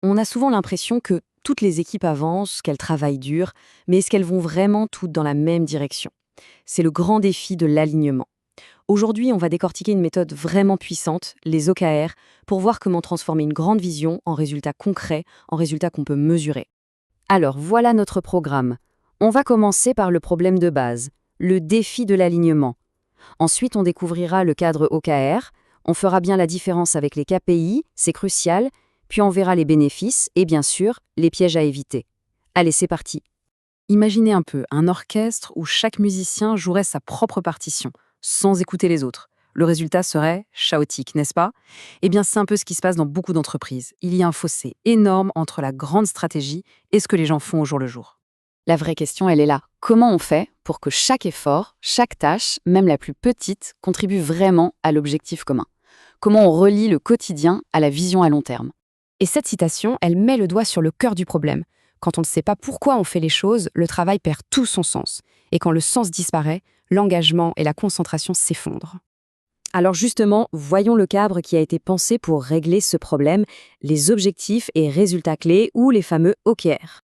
On a souvent l'impression que toutes les équipes avancent, qu'elles travaillent dur, mais est-ce qu'elles vont vraiment toutes dans la même direction? C'est le grand défi de l'alignement. Aujourd'hui, on va décortiquer une méthode vraiment puissante, les OKR, pour voir comment transformer une grande vision en résultats concrets, en résultats qu'on peut mesurer. Alors voilà notre programme. On va commencer par le problème de base, le défi de l'alignement. Ensuite, on découvrira le cadre OKR, on fera bien la différence avec les KPI, c'est crucial, puis on verra les bénéfices et bien sûr, les pièges à éviter. Allez, c'est parti. Imaginez un peu un orchestre où chaque musicien jouerait sa propre partition, sans écouter les autres. Le résultat serait chaotique, n'est-ce pas? Eh bien, c'est un peu ce qui se passe dans beaucoup d'entreprises. Il y a un fossé énorme entre la grande stratégie et ce que les gens font au jour le jour. La vraie question, elle est là. Comment on fait pour que chaque effort, chaque tâche, même la plus petite, contribue vraiment à l'objectif commun? Comment on relie le quotidien à la vision à long terme? Et cette citation, elle met le doigt sur le cœur du problème. Quand on ne sait pas pourquoi on fait les choses, le travail perd tout son sens. Et quand le sens disparaît, l'engagement et la concentration s'effondrent. Alors justement, voyons le cadre qui a été pensé pour régler ce problème, les objectifs et résultats clés ou les fameux OKR.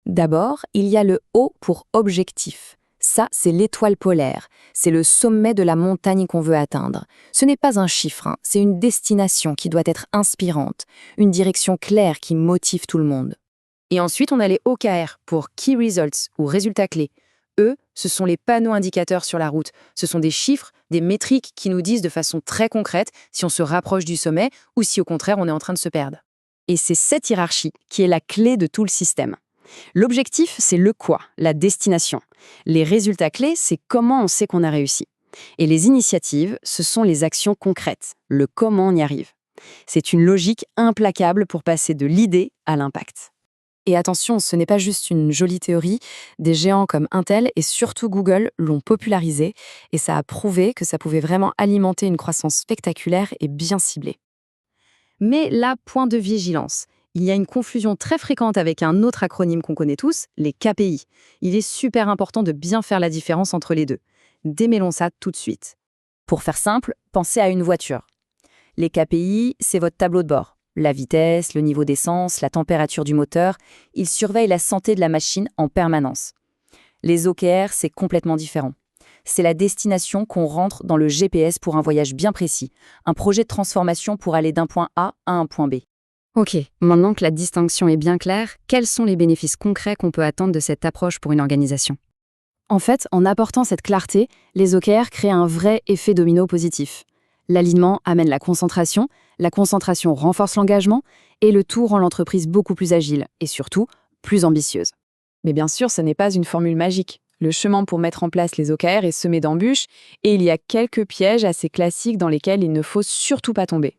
D'abord, il y a le O pour objectif. Ça, c'est l'étoile polaire. C'est le sommet de la montagne qu'on veut atteindre. Ce n'est pas un chiffre, c'est une destination qui doit être inspirante, une direction claire qui motive tout le monde. Et ensuite, on a les OKR pour Key Results ou résultats clés. Eux, ce sont les panneaux indicateurs sur la route. Ce sont des chiffres, des métriques qui nous disent de façon très concrète si on se rapproche du sommet ou si au contraire on est en train de se perdre. Et c'est cette hiérarchie qui est la clé de tout le système. L'objectif, c'est le quoi, la destination. Les résultats clés, c'est comment on sait qu'on a réussi. Et les initiatives, ce sont les actions concrètes, le comment on y arrive. C'est une logique implacable pour passer de l'idée à l'impact. Et attention, ce n'est pas juste une jolie théorie. Des géants comme Intel et surtout Google l'ont popularisé et ça a prouvé que ça pouvait vraiment alimenter une croissance spectaculaire et bien ciblée. Mais là, point de vigilance. Il y a une confusion très fréquente avec un autre acronyme qu'on connaît tous, les KPI. Il est super important de bien faire la différence entre les deux. Démêlons ça tout de suite. Pour faire simple, pensez à une voiture. Les KPI, c'est votre tableau de bord. La vitesse, le niveau d'essence, la température du moteur, ils surveillent la santé de la machine en permanence. Les OKR, c'est complètement différent. C'est la destination qu'on rentre dans le GPS pour un voyage bien précis, un projet de transformation pour aller d'un point A à un point B. Ok, maintenant que la distinction est bien claire, quels sont les bénéfices concrets qu'on peut attendre de cette approche pour une organisation? En fait, en apportant cette clarté, les OKR créent un vrai effet domino positif. L'alignement amène la concentration renforce l'engagement et le tout rend l'entreprise beaucoup plus agile et surtout plus ambitieuse. Mais bien sûr, ce n'est pas une formule magique. Le chemin pour mettre en place les OKR est semé d'embûches et il y a quelques pièges assez classiques dans lesquels il ne faut surtout pas tomber.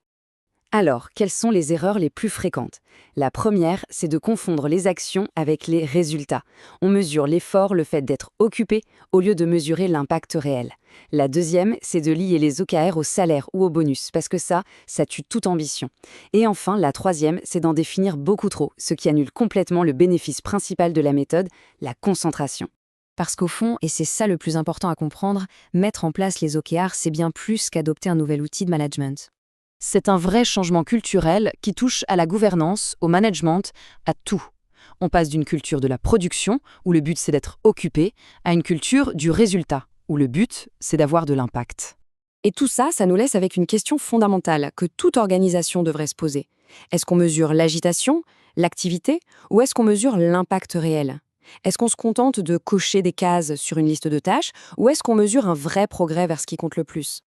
Alors, quelles sont les erreurs les plus fréquentes? La première, c'est de confondre les actions avec les résultats. On mesure l'effort, le fait d'être occupé, au lieu de mesurer l'impact réel. La deuxième, c'est de lier les OKR au salaire ou au bonus, parce que ça tue toute ambition. Et enfin, la troisième, c'est d'en définir beaucoup trop, ce qui annule complètement le bénéfice principal de la méthode, la concentration. Parce qu'au fond, et c'est ça le plus important à comprendre, mettre en place les OKR, c'est bien plus qu'adopter un nouvel outil de management. C'est un vrai changement culturel qui touche à la gouvernance, au management, à tout. On passe d'une culture de la production, où le but c'est d'être occupé, à une culture du résultat, où le but c'est d'avoir de l'impact. Et tout ça, ça nous laisse avec une question fondamentale que toute organisation devrait se poser. Est-ce qu'on mesure l'agitation, l'activité, ou est-ce qu'on mesure l'impact réel? Est-ce qu'on se contente de cocher des cases sur une liste de tâches, ou est-ce qu'on mesure un vrai progrès vers ce qui compte le plus?